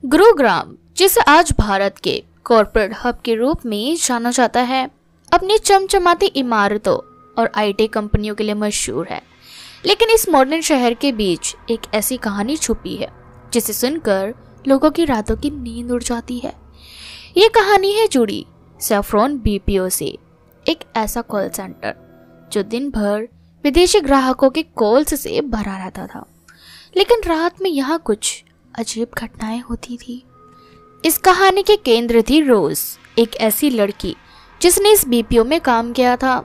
गुरुग्राम, जिसे आज भारत के कॉर्पोरेट हब के रूप में जाना जाता है, अपनी चमचमाती इमारतों और आईटी कंपनियों के लिए मशहूर है। लेकिन इस मॉडर्न शहर के बीच एक ऐसी कहानी छुपी है जिसे सुनकर लोगों की रातों की नींद उड़ जाती है। ये कहानी है जुड़ी सैफरॉन बीपीओ से, एक ऐसा कॉल सेंटर जो दिन भर विदेशी ग्राहकों के कॉल्स से भरा रहता था। लेकिन रात में यहाँ कुछ अजीब घटनाएं होती थी। इस कहानी के केंद्र थी रोज, एक ऐसी लड़की जिसने इस बीपीओ में काम किया था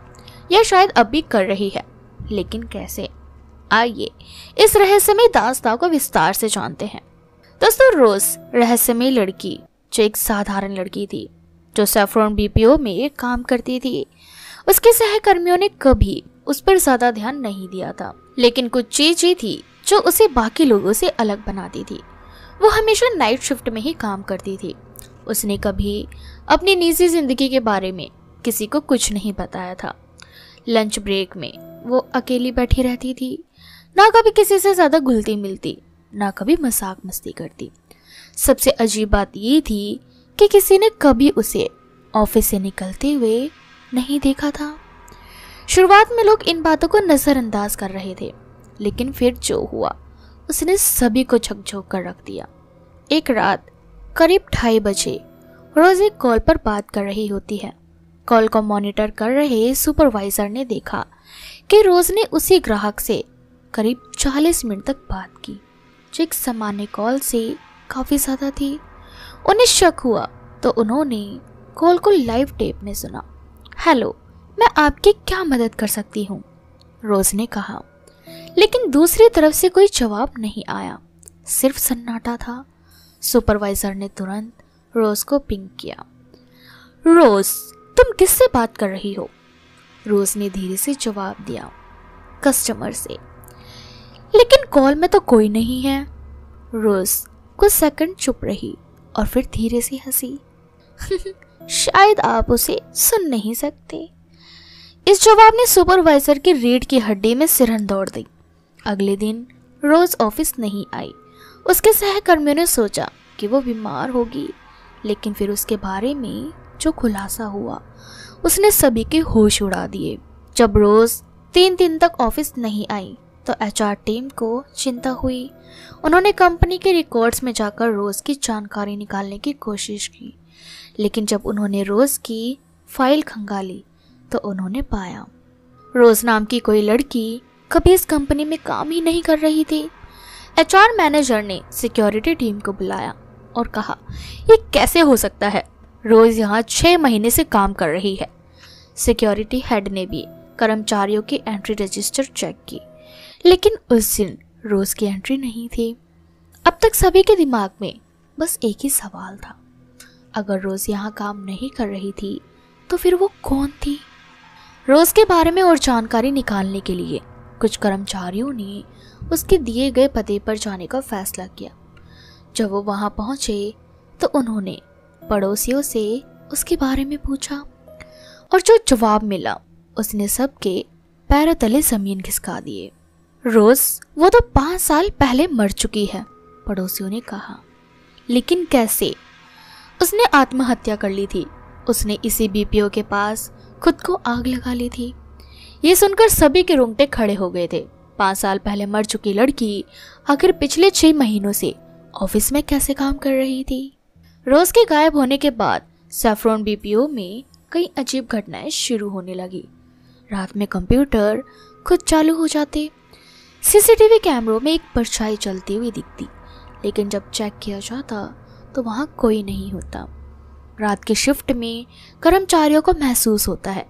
या शायद अब भी कर रही है, लेकिन कैसे? आइए इस रहस्यमय दास्तां को विस्तार से जानते हैं। दोस्तों, रोज रहस्यमय लड़की जो एक साधारण लड़की थी जो सैफरॉन बीपीओ में काम करती थी। उसके सहकर्मियों ने कभी उस पर ज्यादा ध्यान नहीं दिया था, लेकिन कुछ चीजें थी जो उसे बाकी लोगों से अलग बनाती थी। वो हमेशा नाइट शिफ्ट में ही काम करती थी। उसने कभी अपनी निजी जिंदगी के बारे में किसी को कुछ नहीं बताया था। लंच ब्रेक में वो अकेली बैठी रहती थी, ना कभी किसी से ज्यादा घुलती मिलती, ना कभी मजाक मस्ती करती। सबसे अजीब बात ये थी कि किसी ने कभी उसे ऑफिस से निकलते हुए नहीं देखा था। शुरुआत में लोग इन बातों को नजरअंदाज कर रहे थे, लेकिन फिर जो हुआ उसने सभी को झकझोर कर रख दिया। एक रात करीब 2:30 बजे रोज एक कॉल पर बात कर रही होती है। कॉल को मॉनिटर कर रहे सुपरवाइजर ने देखा कि रोज ने उसी ग्राहक से करीब 40 मिनट तक बात की, जो एक सामान्य कॉल से काफी ज्यादा थी। उन्हें शक हुआ तो उन्होंने कॉल को लाइव टेप में सुना। हेलो, मैं आपकी क्या मदद कर सकती हूँ? रोज ने कहा, लेकिन दूसरी तरफ से कोई जवाब नहीं आया, सिर्फ सन्नाटा था। सुपरवाइजर ने तुरंत रोज को पिंग किया। रोज, तुम किससे बात कर रही हो? रोज ने धीरे से जवाब दिया, कस्टमर से। लेकिन कॉल में तो कोई नहीं है। रोज कुछ सेकंड चुप रही और फिर धीरे से हंसी। शायद आप उसे सुन नहीं सकते। इस जवाब ने सुपरवाइजर की रीढ़ की हड्डी में सिरहन दौड़ दी। अगले दिन रोज ऑफिस नहीं आई। उसके सहकर्मियों ने सोचा कि वो बीमार होगी, लेकिन फिर उसके बारे में जो खुलासा हुआ उसने सभी के होश उड़ा दिए। जब रोज 3 दिन तक ऑफिस नहीं आई तो एचआर टीम को चिंता हुई। उन्होंने कंपनी के रिकॉर्ड्स में जाकर रोज की जानकारी निकालने की कोशिश की, लेकिन जब उन्होंने रोज की फाइल खंगाली तो उन्होंने पाया रोज नाम की कोई लड़की कभी इस कंपनी में काम ही नहीं कर रही थी। एचआर मैनेजर ने सिक्योरिटी टीम को बुलाया और कहा, ये कैसे हो सकता है? रोज यहाँ 6 महीने से काम कर रही है। सिक्योरिटी हेड ने भी कर्मचारियों की एंट्री रजिस्टर चेक की, लेकिन उस दिन रोज की एंट्री नहीं थी। अब तक सभी के दिमाग में बस एक ही सवाल था, अगर रोज यहाँ काम नहीं कर रही थी तो फिर वो कौन थी? रोज के बारे में और जानकारी निकालने के लिए कुछ कर्मचारियों ने उसके दिए गए पते पर जाने का फैसला किया। जब वो वहां पहुंचे तो उन्होंने पड़ोसियों से उसके बारे में पूछा, और जो जवाब मिला उसने सबके पैरों तले जमीन खिसका दिए। रोज, वो तो 5 साल पहले मर चुकी है, पड़ोसियों ने कहा। लेकिन कैसे? उसने आत्महत्या कर ली थी। उसने इसी बीपीओ के पास खुद को आग लगा ली थी। ये सुनकर सभी के रोंगटे खड़े हो गए थे। 5 साल पहले मर चुकी लड़की आखिर पिछले 6 महीनों से ऑफिस में कैसे काम कर रही थी? रोज के गायब होने के बाद सैफरॉन बीपीओ में कई अजीब घटनाएं शुरू होने लगी। रात में कंप्यूटर खुद चालू हो जाते, सीसीटीवी कैमरों में एक परछाई चलती हुई दिखती, लेकिन जब चेक किया जाता तो वहां कोई नहीं होता। रात की शिफ्ट में कर्मचारियों को महसूस होता है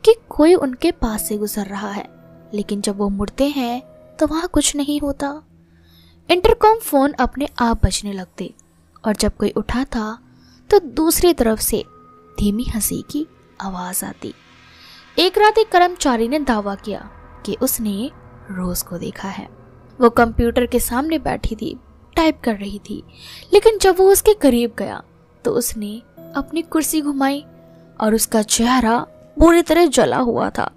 कि कोई उनके पास से गुजर रहा है, लेकिन जब वो मुड़ते हैं तो वहां कुछ नहीं होता। इंटरकॉम फोन अपने आप बजने लगते और जब कोई उठाता तो दूसरी तरफ से धीमी हंसी की आवाज आती। एक रात एक कर्मचारी ने दावा किया कि उसने रोज को देखा है। वो कंप्यूटर के सामने बैठी थी, टाइप कर रही थी, लेकिन जब वो उसके करीब गया तो उसने अपनी कुर्सी घुमाई और उसका चेहरा बुरी तरह जला हुआ था।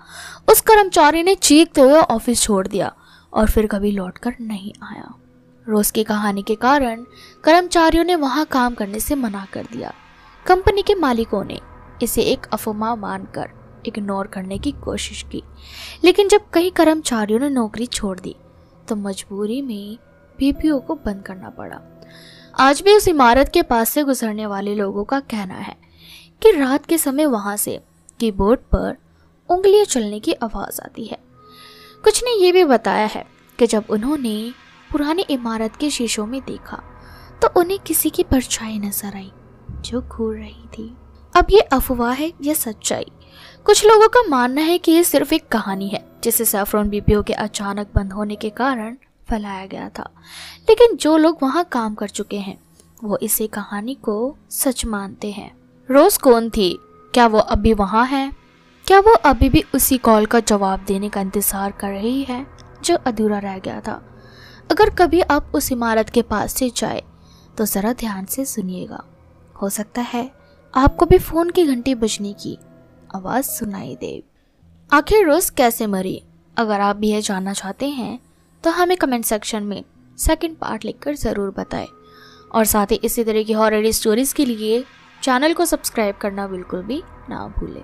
उस कर्मचारी ने चीखते हुए ऑफिस छोड़ दिया और फिर कभी लौटकर नहीं आया। रोज की कहानी के कारण कर्मचारियों ने वहां काम करने से मना कर दिया। कंपनी के मालिकों ने इसे एक अफवाह मानकर इग्नोर करने की कोशिश की, लेकिन जब कई कर्मचारियों ने नौकरी छोड़ दी तो मजबूरी में बीपीओ को बंद करना पड़ा। आज भी उस इमारत के पास से गुजरने वाले लोगों का कहना है कि रात के समय वहां से कीबोर्ड पर उंगलियां चलने की आवाज आती है। कुछ ने यह भी बताया है कि जब उन्होंने पुरानी इमारत के शीशों में देखा तो उन्हें किसी की परछाई नजर आई जो घूर रही थी। अब ये अफवाह है या सच्चाई? कुछ लोगों का मानना है कि ये सिर्फ एक कहानी है जिसे सैफरॉन बीपीओ के अचानक बंद होने के कारण फैलाया गया था, लेकिन जो लोग वहां काम कर चुके हैं वो इसे कहानी को सच मानते हैं। रोज कौन थी? क्या वो अभी वहां है? क्या वो अभी भी उसी कॉल का जवाब देने का इंतजार कर रही है जो अधूरा रह गया था? अगर कभी आप उस इमारत के पास से जाए तो जरा ध्यान से सुनिएगा। हो सकता है आपको भी फोन की घंटी बजने की आवाज सुनाई दे। आखिर रोज कैसे मरी? अगर आप भी यह जानना चाहते हैं तो हमें कमेंट सेक्शन में सेकंड पार्ट लिखकर ज़रूर बताएं, और साथ ही इसी तरह की हॉरर स्टोरीज के लिए चैनल को सब्सक्राइब करना बिल्कुल भी ना भूलें।